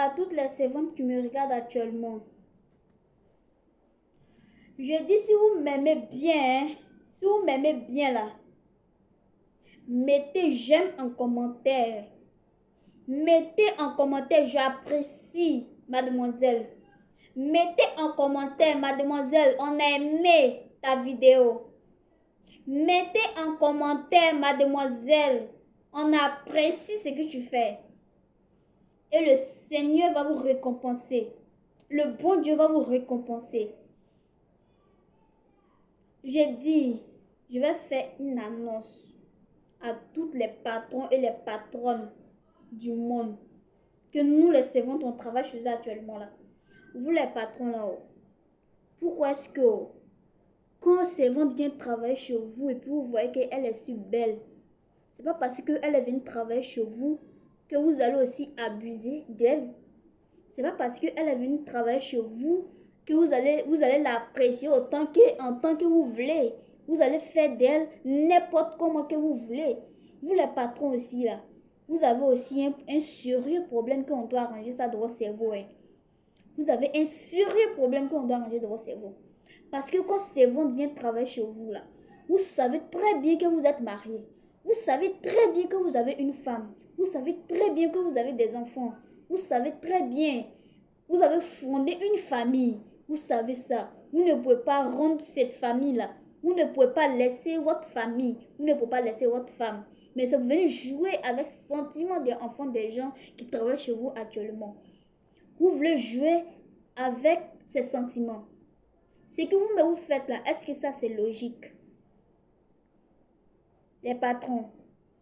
à toutes les servantes qui me regardent actuellement. Je dis si vous m'aimez bien, si vous m'aimez bien là, mettez j'aime en commentaire. Mettez en commentaire j'apprécie, mademoiselle. Mettez en commentaire, mademoiselle, on a aimé ta vidéo. Mettez en commentaire, mademoiselle, on apprécie ce que tu fais. Et le Seigneur va vous récompenser. Le bon Dieu va vous récompenser. J'ai dit, je vais faire une annonce à tous les patrons et les patronnes du monde. Que nous, les servantes, on travaille chez eux actuellement là. Vous, les patrons là-haut. Pourquoi est-ce que quand une servante vient travailler chez vous et puis vous voyez qu'elle est si belle, c'est pas parce qu'elle est venue travailler chez vous que vous allez aussi abuser d'elle. C'est pas parce qu'elle est venue travailler chez vous que vous allez l'apprécier autant en tant que vous voulez. Vous allez faire d'elle n'importe comment que vous voulez. Vous les patrons aussi là, vous avez aussi un sérieux problème qu'on doit arranger ça de votre cerveau. Hein. Vous avez un sérieux problème qu'on doit arranger de votre cerveau. Parce que quand servante vient travailler chez vous là, vous savez très bien que vous êtes marié. Vous savez très bien que vous avez une femme. Vous savez très bien que vous avez des enfants. Vous savez très bien. Vous avez fondé une famille. Vous savez ça. Vous ne pouvez pas rendre cette famille-là. Vous ne pouvez pas laisser votre famille. Vous ne pouvez pas laisser votre femme. Mais ça, vous venez jouer avec le sentiment des enfants des gens qui travaillent chez vous actuellement. Vous voulez jouer avec ces sentiments. Ce que vous faites là, est-ce que ça c'est logique? Les patrons,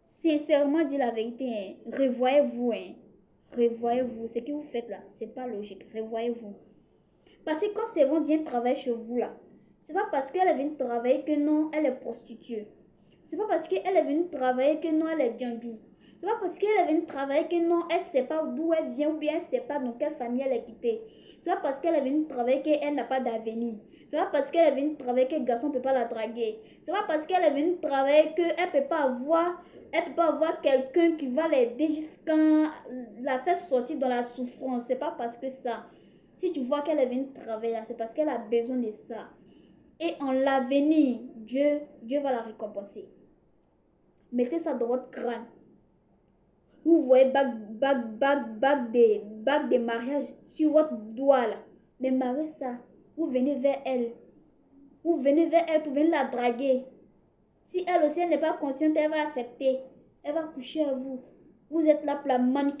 sincèrement dis la vérité, hein, revoyez-vous, hein. Revoyez-vous. Ce que vous faites là, c'est pas logique. Revoyez-vous. Parce que quand Sévon vient travailler chez vous là, c'est pas parce qu'elle est venue travailler que non, elle est prostituée. C'est pas parce qu'elle est venue travailler que non, elle est djandou. C'est pas parce qu'elle est venue travailler que non, elle sait pas d'où elle vient ou bien elle sait pas dans quelle famille elle est quittée. C'est pas parce qu'elle est venue travailler qu'elle n'a pas d'avenir. C'est pas parce qu'elle est venue travailler que le garçon ne peut pas la draguer. C'est pas parce qu'elle est venue travailler qu'elle peut pas avoir quelqu'un qui va l'aider jusqu'à la faire sortir dans la souffrance. C'est pas parce que ça. Si tu vois qu'elle est venue travailler, c'est parce qu'elle a besoin de ça. Et en l'avenir, Dieu va la récompenser. Mettez ça dans votre crâne. Vous voyez bague des mariages sur votre doigt là. Mais mariez ça. Vous venez vers elle. Vous venez vers elle pour venir la draguer. Si elle aussi elle n'est pas consciente, elle va accepter. Elle va coucher à vous. Vous êtes là pour la manipuler.